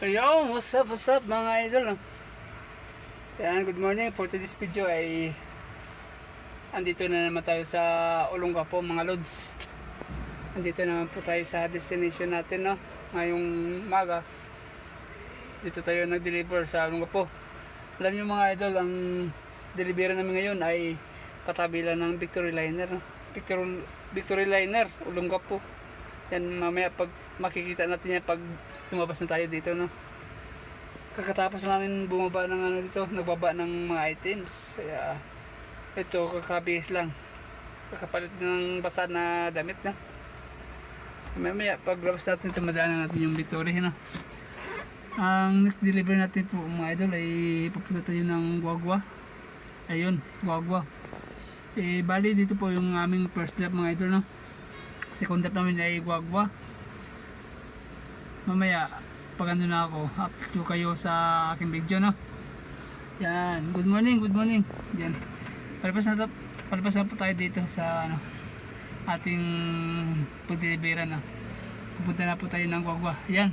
Yo, what's up mga idol, no? Yan, good morning. For today's video ay andito na naman tayo sa Olongapo mga lods. Andito naman po tayo sa destination natin, no? Ngayong maga dito tayo nag-deliver sa Olongapo. Alam nyo mga idol, ang delivery namin ngayon ay katabi lang ng Victory Liner, no? Victory Liner, Olongapo. Yan, mamaya pag makikita natin yan pag lumabas na tayo dito, no? Kakatapos namin bumaba ng ano dito, nagbaba ng mga items. Kaya ito kakabihis lang. Kakapalit ng basa na damit, na. Mamaya pag labas natin ito, madaanan natin yung Victory, no? Ang next delivery natin po mga idol ay papunta tayo ng Guagua. Ayun, Guagua. Bali dito po yung aming first drop mga idol, no? Second drop namin ay Guagua. Mamaya pag ano na ako, update kayo sa aking video, no? Yan, good morning. Yan. Palabas na po tayo dito sa ano, ating pagdeliveran, no? Pupunta na po tayo ng Guagua. Yan.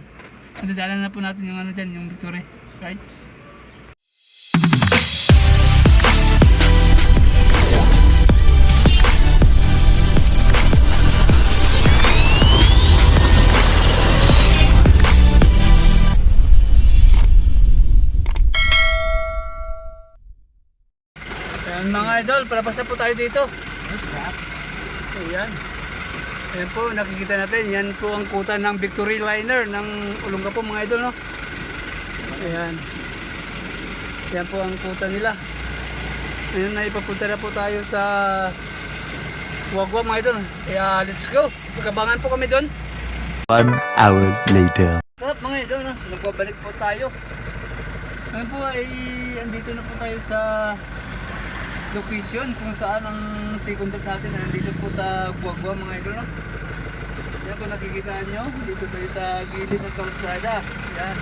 Nadadala na po natin yung ano dyan, yung Victory. Right? Ayan mga idol, palabas na po tayo dito. Ayan. Ayan po, nakikita natin. Yan po ang kuta ng Victory Liner ng Olongapo mga idol, no? Ayan. Yan po ang kuta nila. Ayan na, ipapunta na po tayo sa Guagua mga idol. Kaya let's go. Pagkabangan po kami doon. 1 hour later. What's up mga idol, no? Nagbabalik po tayo. Ngayon po ay andito na po tayo sa location kung saan ang second trip natin. Nandito po sa Guagua mga idol, no? Yan, kung nakikita nyo, dito tayo sa gilid ng kalsada. Yan.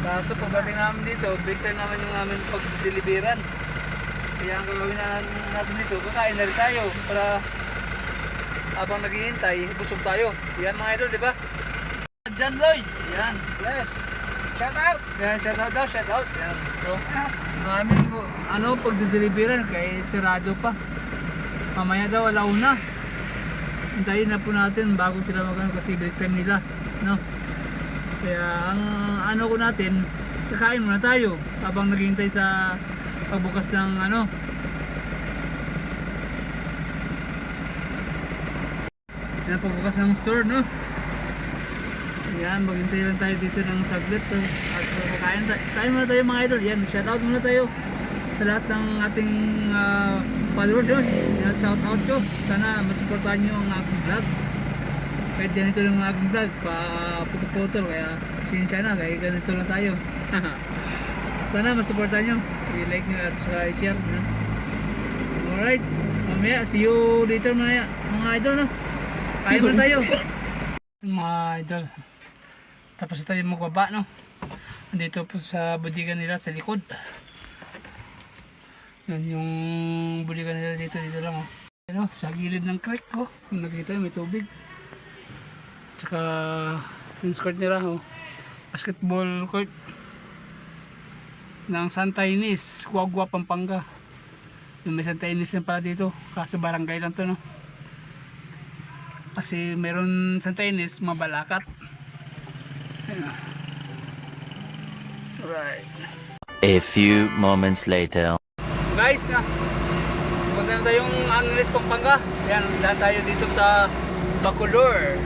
Kaso pagdating namin dito, break time naman yung namin pag-deliveran. Kaya ang gagawin natin dito, kakain na rin tayo para habang naghihintay, busog tayo. Yan mga idol, di ba? John Lloyd. Yan. Yes. Shout out. Yan, shout out daw, shout out. Yan. So, maraming ano, pagdideliveran kay sirado pa. Mamaya daw alauna. Hintayin na po natin bago sila magano kasi break time nila, no? Kaya ang ano ko natin, kakain muna tayo habang naghihintay sa pagbukas ng ano. Yan, pagbukas ng store, no? Yan, maghintay lang tayo dito ng saglit, to. At kakain tayo muna tayo mga idol. Yan, shout out muna tayo sa lahat ng ating followers, yun. Yan, shout out nyo. Sana masuportahan nyo ang aking vlog. Kahit ganito lang ang aking vlog, puto-putol, kaya sinsya na, kaya ganito lang tayo. Sana masuportahan nyo, i-like nyo at share, no? Alright, mamaya see you later mga idol, no? Kain muna tayo mga idol. Tapos tayo magbaba, no? Andito po sa budigan nila sa likod. Yan yung budigan nila dito lang, oh. Ano, sa gilid ng creek, oh. Kung nakita may tubig. Tsaka yung court nila, oh. Basketball court ng Santa Ynez, Guagua, Pampanga. Yung may Santa Ynez din pala dito, kaso barangay lang to, no? Kasi meron Santa Ynez, Mabalacat. Ayan. Right. A few moments later. Guys, na punta na tayong Angeles, Pampanga. Yan, lahat tayo dito sa Bacolor,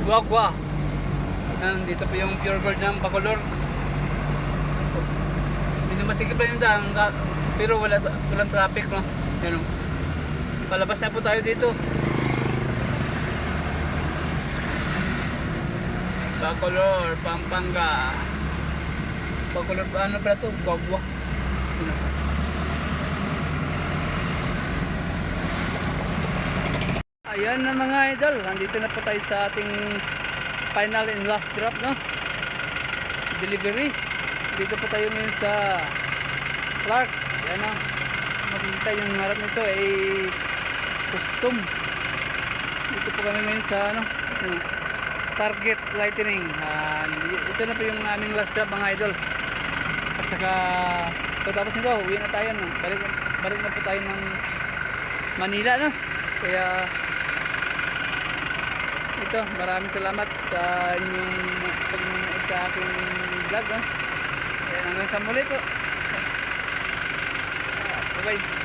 Guagua. Yan, dito po yung pure gold ng Bacolor. Medyo masikip lang yung daan, pero walang traffic, no? Yan, palabas na po tayo dito. Bacolor, Pampanga. Bacolor, ano pala ito? Guagua. Ayan na mga idol, nandito na po tayo sa ating final and last drop, no? Delivery. Dito po tayo ngayon sa Clark. Ayan, no? Makikita yung harap nito ay custom. Dito po kami ngayon sa ano, Target Lightning. Ito na po yung aming last drop mga idol. At saka pagkatapos nito, uwi na tayo. No? Balik na po tayo ng Manila. No? Kaya ito, maraming salamat sa inyong pagnunood sa aking vlog. No? Kaya hanggang sa muli po. Bye bye.